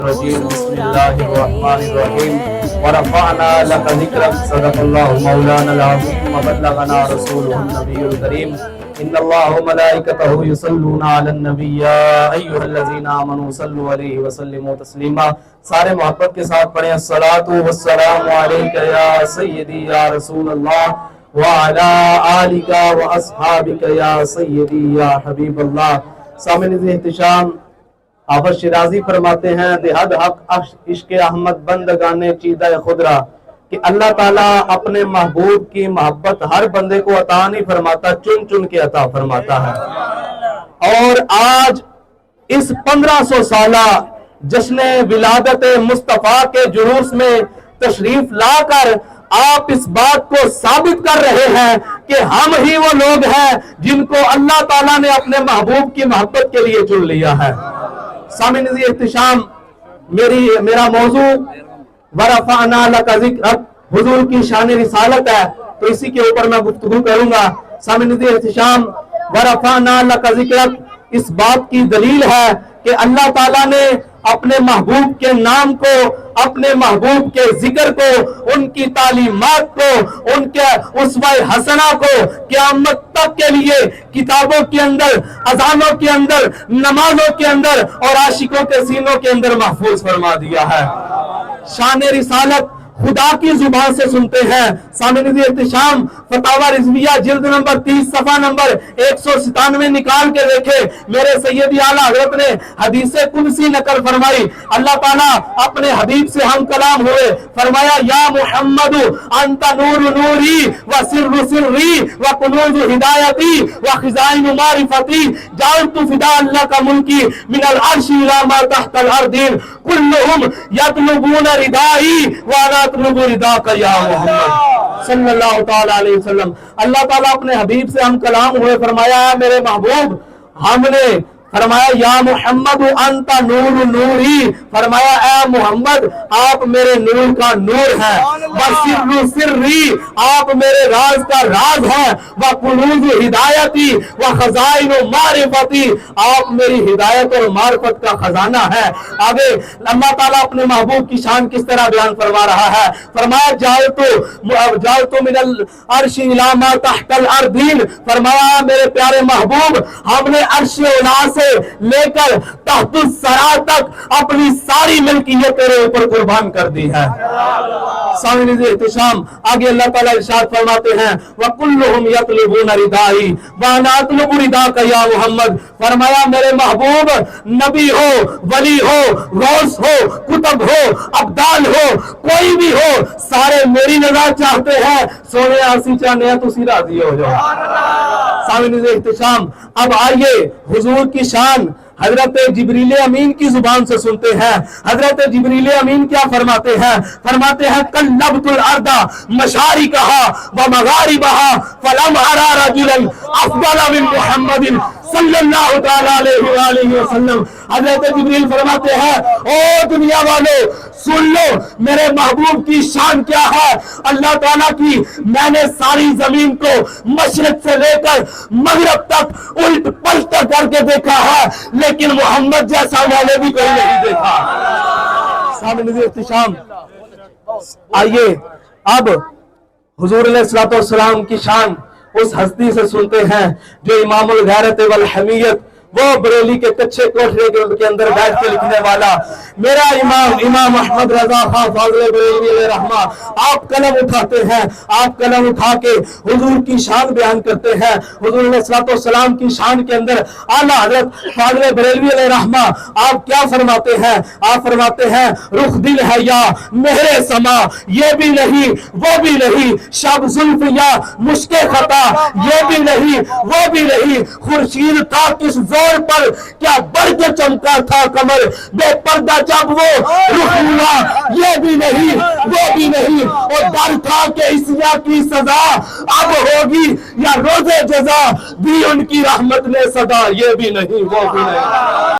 الرجيم بسم الله الرحمن الرحيم ورفعنا لك ذكرك صدق الله مولانا العظيم وبلغنا رسوله النبي الكريم ان الله وملائكته يصلون على النبي يا ايها الذين امنوا صلوا عليه وسلموا تسليما. سارے محبت کے ساتھ پڑھیں الصلاۃ والسلام علیک یا سیدی یا رسول اللہ وعلی آلک واصحابک یا سیدی یا حبیب اللہ. سامعین احتشام، آفت شیرازی فرماتے ہیں دہد حق عشق احمد بندگانے چیدہ خدرہ کہ اللہ تعالیٰ اپنے محبوب کی محبت ہر بندے کو عطا نہیں فرماتا، چن چن کے عطا فرماتا ہے. اور آج اس 1500 سالہ جشن ولادت مصطفیٰ کے جلوس میں تشریف لا کر آپ اس بات کو ثابت کر رہے ہیں کہ ہم ہی وہ لوگ ہیں جن کو اللہ تعالیٰ نے اپنے محبوب کی محبت کے لیے چن لیا ہے. سامعین احتشام، میرا موضوع ورفعنا لک ذکرک حضور کی شان رسالت ہے، تو اسی کے اوپر میں گفتگو کروں گا. سامعین احتشام، ورفعنا لک ذکرک اس بات کی دلیل ہے کہ اللہ تعالیٰ نے اپنے محبوب کے نام کو، اپنے محبوب کے ذکر کو، ان کی تعلیمات کو، ان کے اسوہ حسنہ کو قیامت تک کے لیے کتابوں کے اندر، اذانوں کے اندر، نمازوں کے اندر اور عاشقوں کے سینوں کے اندر محفوظ فرما دیا ہے. شان رسالت خدا کی زبان سے سنتے ہیں. سامعین احتشام، فتاوی رضویہ جلد نمبر 30 صفحہ نمبر 197 نکال کے دیکھے. میرے سیدی اعلیٰ حضرت نے حدیث قدسی نقل فرمائی. اللہ تعالیٰ اپنے حبیب سے ہم کلام ہوئے، فرمایا یا محمد انت نور نوری و سر سری و کنوز ہدایتی و خزائن معرفتی جعلت فداء اللہ کا ملکی من العرش الى ما تحت الارضین کلهم یطلبون ردائی وانا اطلب رداک یا محمد صلی اللہ تعالی علیہ وسلم. اللہ تعالیٰ اپنے حبیب سے ہم کلام ہوئے، فرمایا میرے محبوب، ہم نے فرمایا یا محمد انت نور نوری، فرمایا اے محمد آپ میرے نور کا نور ہیں، وسر سری آپ میرے راز کا راز ہیں، وکنوز ہدایتی وخزائن معرفتی آپ میری ہدایت اور معرفت کا خزانہ ہے. آگے اللہ تعالیٰ اپنے محبوب کی شان کس طرح بیان فرما رہا ہے، فرمایا جعلت من العرش الی ما تحت الارضین، فرمایا میرے پیارے محبوب ہم نے عرش اولا سے لے کر تحت الثری تک اپنی ساری ملکیت تیرے اوپر قربان کر دی ہے. سامعین احتشام، آگے اللہ تعالیٰ ارشاد فرماتے ہیں وَكُلُّهُمْ يَطْلُبُونَ رِدَائِي وَأَنَا أَطْلُبُ رِدَاكَ يَا محمد، فرمایا میرے محبوب نبی ہو، ولی ہو، غوث ہو، کتب ہو، ابدال ہو، کوئی بھی ہو، سارے میری رضا چاہتے ہیں. سونے آسی چاہنے ہیں تو اسی راضی ہو جاؤ. سامعین احتشام، اب آئیے حضور کی شان حضرت جبریل امین کی زبان سے سنتے ہیں. حضرت جبریل امین کیا فرماتے ہیں، فرماتے ہیں قلبت الارض مشارقها ومغاربها فلم ارى رجلا افضل من محمد صلی اللہ تعالی علیہ وآلہ وسلم. حضرت جبریل فرماتے ہیں او دنیا والو سن لو میرے محبوب کی شان کیا ہے. اللہ تعالیٰ کی میں نے ساری زمین کو مشرق سے لے کر مغرب تک الٹ پلٹ کر کے دیکھا ہے، لیکن محمد جیسا میں نے بھی کوئی نہیں دیکھا. سامعین احتشام، آئیے اب حضور علیہ الصلوۃ والسلام کی شان اس ہستی سے سنتے ہیں جو امام الغیرت والحمیت، وہ بریلی کے کچھے کوٹھے کے اندر بیٹھ کے لکھنے والا میرا امام احمد رضا خان فاضل بریلوی علیہ رحمہ، آپ قلم اٹھاتے ہیں، آپ قلم اٹھا کے حضور کی شان بیان کرتے ہیں. حضور علیہ الصلوۃ والسلام کی شان کے اندر اعلیٰ حضرت فاضل بریلوی علیہ رحمہ آپ کیا فرماتے ہیں، آپ فرماتے ہیں رخ دل ہے یا مہر سما یہ بھی نہیں وہ بھی نہیں، شب زلف یا مشک خطا یہ بھی نہیں وہ بھی نہیں، خورشید تھا کس زور پر کیا بڑھ کے چمکا تھا کمر، بے پردہ جب وہ رخ ہوا یہ بھی نہیں وہ بھی نہیں، اور ڈر تھا کہ عیسیٰ کی سزا اب ہوگی یا روز جزا دی ان کی رحمت نے صدا یہ بھی نہیں وہ بھی نہیں.